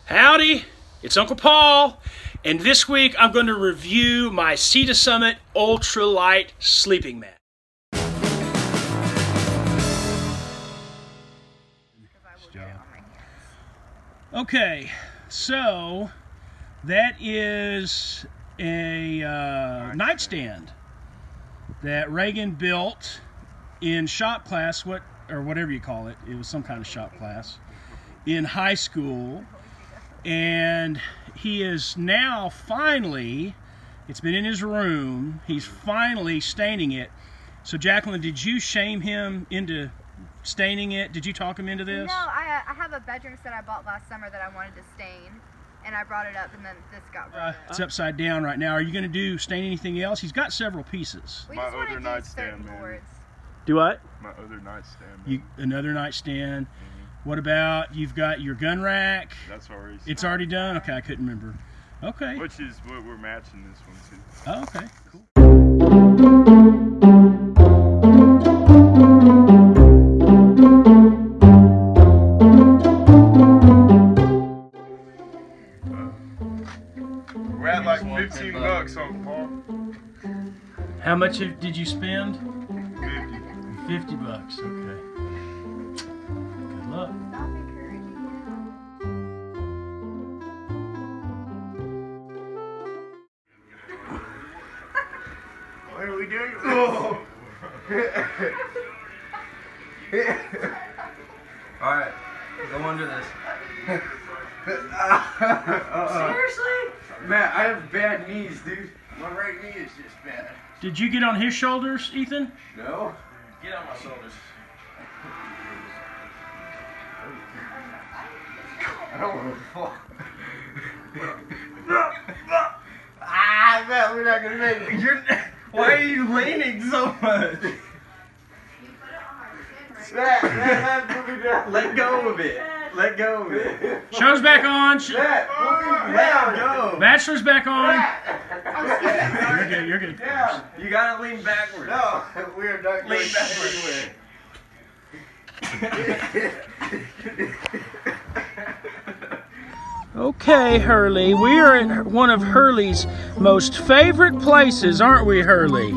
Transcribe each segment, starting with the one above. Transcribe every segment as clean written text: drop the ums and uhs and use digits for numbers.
Howdy, it's Uncle Paul, and this week I'm going to review my Sea to Summit Ultralight sleeping mat. Okay, so that is a nightstand that Reagan built in shop class, or whatever you call it. It was some kind of shop class in high school. And he is now finally, it's been in his room, he's finally staining it. So Jacqueline, did you shame him into staining it? Did you talk him into this? No, I have a bedroom set I bought last summer that I wanted to stain, and I brought it up, and then this got ruined. It's upside down right now. Are you going to stain anything else? He's got several pieces. We just want to do certain boards. Do what? My other nightstand. Another nightstand. What about, you've got your gun rack? That's already. It's already done? Okay, I couldn't remember. Okay. Which is what we're matching this one to. Oh, okay, cool. We're at like 15 bucks on Paul. How much did you spend? 50. 50 bucks, okay. Good luck. Stop encouraging him. What are we doing? Alright, go under this. Seriously? Man, I have bad knees, dude. My right knee is just bad. Did you get on his shoulders, Ethan? No? Get on my shoulders. I don't want to fall. Man, we're not gonna make it. Why are you leaning so much? Let go of it. Let go of it. Show's back on. Let go. Bachelor's back on. Oh, You're good, you're good. Yeah. You gotta lean backwards. No, we are not going backwards. Okay, Hurley, we are at one of Hurley's most favorite places, aren't we, Hurley?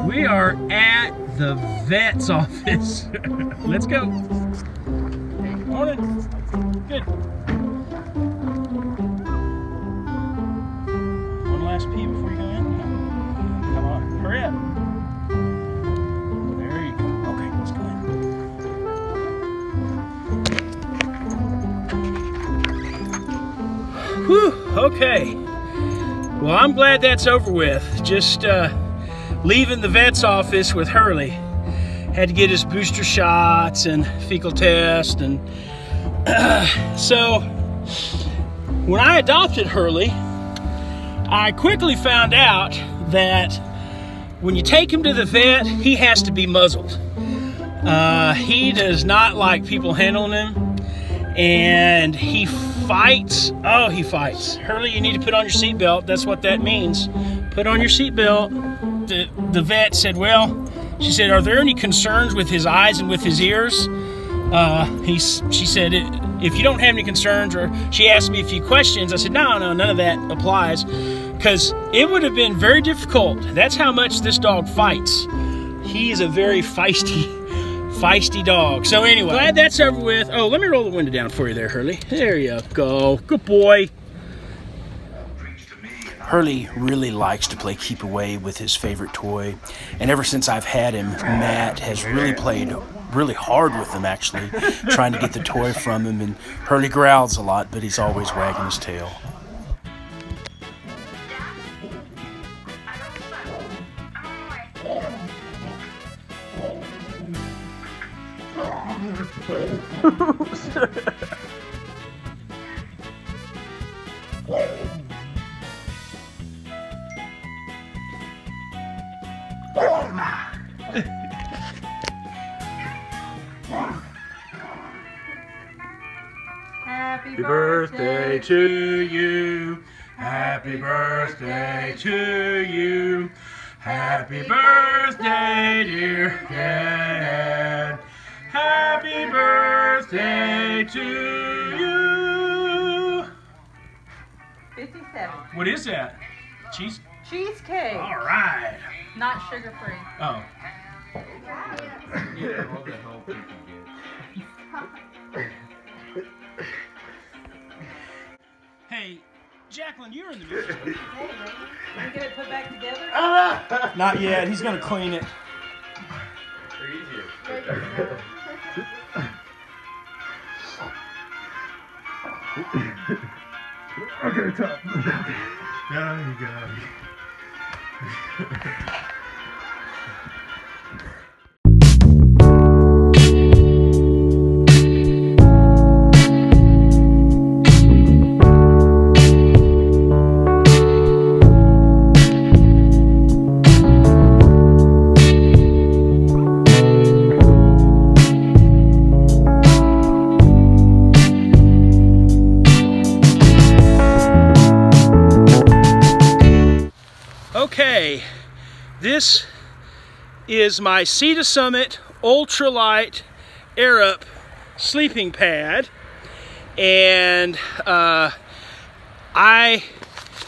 We are at the vet's office. Let's go. Morning. Good. One last pee before you go in. Come on, hurry up. There you go. Okay, let's go in. Whew, okay. Well, I'm glad that's over with. Just leaving the vet's office with Hurley. Had to get his booster shots and fecal test, and so when I adopted Hurley, I quickly found out that when you take him to the vet, he has to be muzzled. He does not like people handling him, and he fights. Oh, he fights. Hurley, you need to put on your seatbelt. That's what that means. Put on your seatbelt. The vet said, well, she said, are there any concerns with his eyes and with his ears? She said, if you don't have any concerns, or she asked me a few questions. I said, no, none of that applies, because it would have been very difficult. That's how much this dog fights. He is a very feisty dog. So anyway, glad that's over with. Oh, let me roll the window down for you there, Hurley. There you go. Good boy. Hurley really likes to play keep away with his favorite toy, and ever since I've had him, Matt has really played really hard with him, actually, trying to get the toy from him, and Hurley growls a lot, but he's always wagging his tail. Happy birthday to you. Happy birthday to you. Happy birthday, dear Dad. Happy birthday birthday to you. 57. What is that? Cheese? Cheesecake. All right. Not sugar free. Oh. Yeah, all the help you can get. Hey, Jacqueline, you're in the music. Can we get it put back together? Not yet. He's gonna clean it. Okay, top. There you go. Okay, this is my Sea to Summit Ultralight Air Up sleeping pad, and I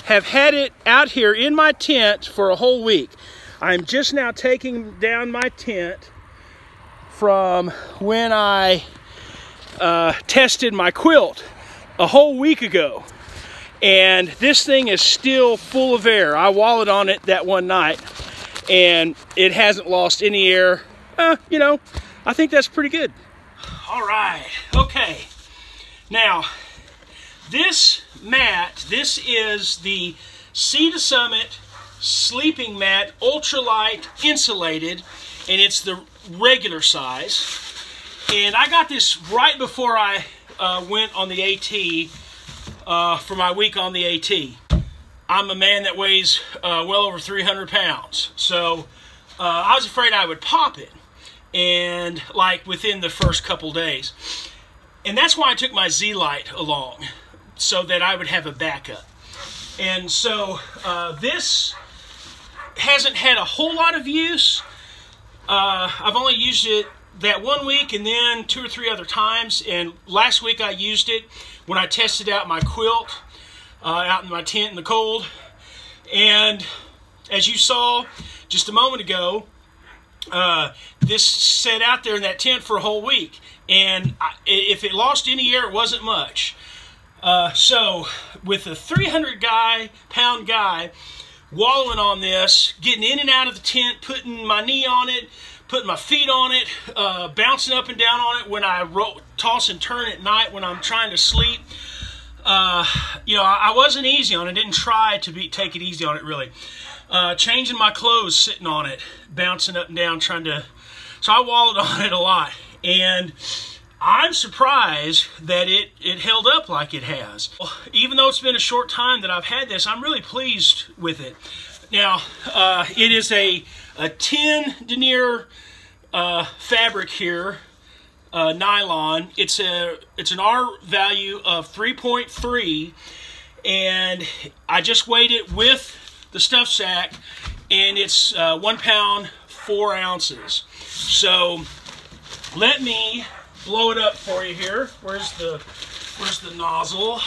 have had it out here in my tent for a whole week. I'm just now taking down my tent from when I tested my quilt a whole week ago. And this thing is still full of air. I wallowed on it that one night, and it hasn't lost any air. You know, I think that's pretty good. All right, okay. Now, this mat, this is the Sea to Summit sleeping mat, ultralight insulated, and it's the regular size. And I got this right before I went on the AT. For my week on the AT. I'm a man that weighs well over 300 pounds. So I was afraid I would pop it, and like within the first couple days. And that's why I took my Z-Lite along, so that I would have a backup. And so this hasn't had a whole lot of use. I've only used it that one week and then 2 or 3 other times. And last week I used it when I tested out my quilt out in my tent in the cold. And as you saw just a moment ago, this sat out there in that tent for a whole week. And if it lost any air, it wasn't much. So with a 300-pound guy wallowing on this, getting in and out of the tent, putting my knee on it, putting my feet on it, bouncing up and down on it when I toss and turn at night when I'm trying to sleep. You know, I wasn't easy on it. I didn't try to take it easy on it, really. Changing my clothes, sitting on it, bouncing up and down, trying to... So I wallowed on it a lot. And I'm surprised that it held up like it has. Even though it's been a short time that I've had this, I'm really pleased with it. Now, it is a 10 denier fabric here, nylon. It's an R value of 3.3, and I just weighed it with the stuff sack, and it's 1 pound 4 ounces. So let me blow it up for you here. Where's the nozzle?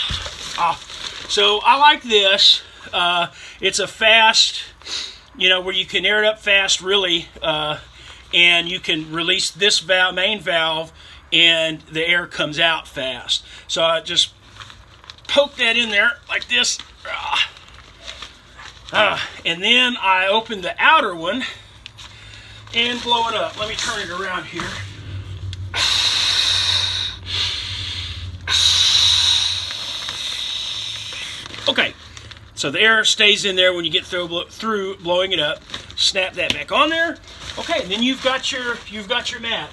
So I like this. It's a fast, you know, where you can air it up fast, really, and you can release this valve, main valve, and the air comes out fast. So I just poke that in there like this, and then I open the outer one and blow it up. Let me turn it around here. Okay, so the air stays in there when you get through blowing it up. Snap that back on there. Okay, and then you've got your mat.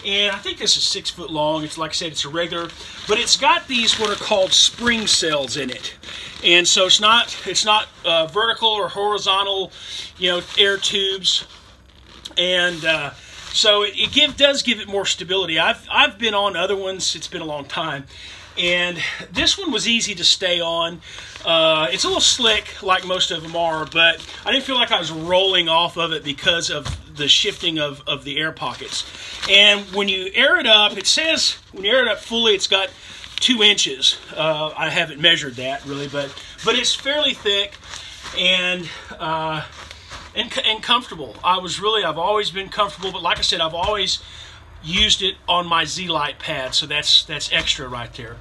And I think this is 6 foot long. It's like I said, it's a regular, but it's got these what are called spring cells in it. And so it's not vertical or horizontal, you know, air tubes. And So it does give it more stability. I've been on other ones. It's been a long time. And this one was easy to stay on. It's a little slick like most of them are, but I didn't feel like I was rolling off of it because of the shifting of the air pockets. And when you air it up, it says when you air it up fully, it's got 2 inches. I haven't measured that really, but it's fairly thick and comfortable. I've always been comfortable, but like I said, I've always used it on my Z-Light pad, so that's extra right there.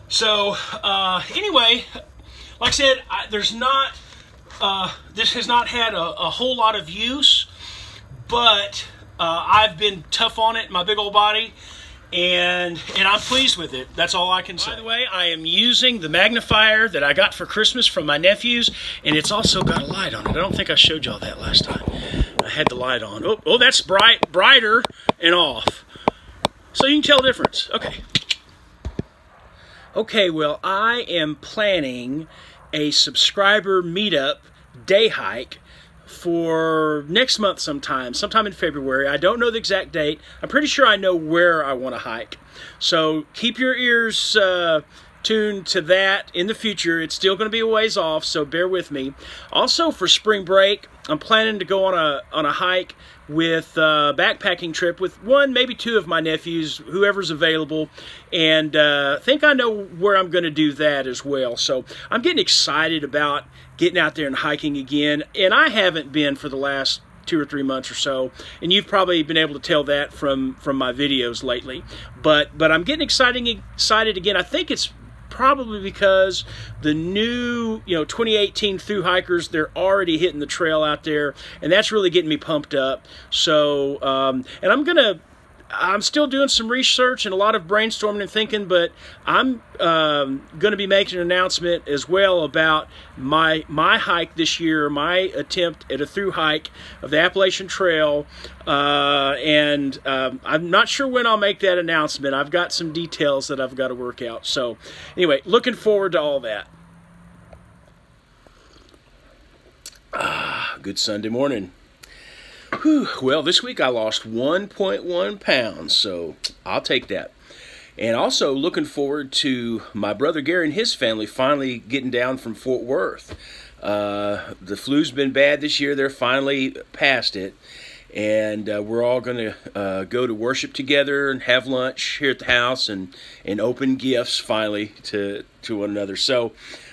So anyway, like I said, this has not had a whole lot of use, but I've been tough on it, my big old body, and I'm pleased with it. That's all I can say. By the way, I am using the magnifier that I got for Christmas from my nephews, and it's also got a light on it. I don't think I showed y'all that last time. I had the light on. Oh, that's brighter and off. So you can tell the difference. Okay, well, I am planning a subscriber meetup day hike for next month sometime in February. I don't know the exact date. I'm pretty sure I know where I want to hike. So keep your ears tuned to that in the future. It's still going to be a ways off, so bear with me. Also, for spring break, I'm planning to go on a hike with a backpacking trip with one, maybe 2 of my nephews, whoever's available, and I think I know where I'm going to do that as well. So I'm getting excited about getting out there and hiking again, and I haven't been for the last 2 or 3 months or so, and you've probably been able to tell that from my videos lately. But I'm getting excited again. I think it's probably because the new 2018 thru-hikers, they're already hitting the trail out there, and that's really getting me pumped up. So and I'm still doing some research and a lot of brainstorming and thinking, but I'm going to be making an announcement as well about my hike this year, my attempt at a thru-hike of the Appalachian Trail, and I'm not sure when I'll make that announcement. I've got some details that I've got to work out. So anyway, looking forward to all that. Good Sunday morning. Whew. Well, this week I lost 1.1 pounds, so I'll take that. And also looking forward to my brother Gary and his family finally getting down from Fort Worth. The flu's been bad this year. They're finally past it. And we're all going to go to worship together and have lunch here at the house and open gifts finally to one another. So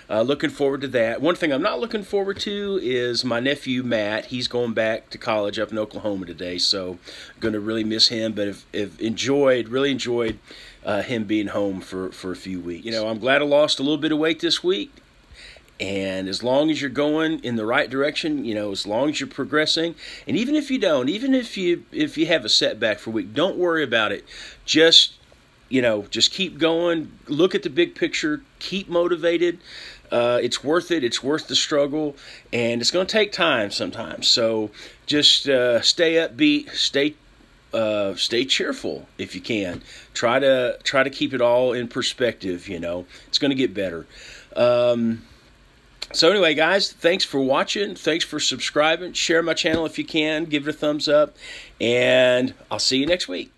looking forward to that. One thing I'm not looking forward to is my nephew Matt. He's going back to college up in Oklahoma today, so going to really miss him. But have really enjoyed him being home for a few weeks. I'm glad I lost a little bit of weight this week. And as long as you're going in the right direction, as long as you're progressing, and even if you don't, even if you have a setback for a week, don't worry about it. Just keep going. Look at the big picture. Keep motivated. It's worth it. It's worth the struggle, and it's going to take time sometimes. So just stay upbeat. Stay cheerful if you can. Try to keep it all in perspective. It's going to get better. So anyway, guys, thanks for watching. Thanks for subscribing. Share my channel if you can. Give it a thumbs up, and I'll see you next week.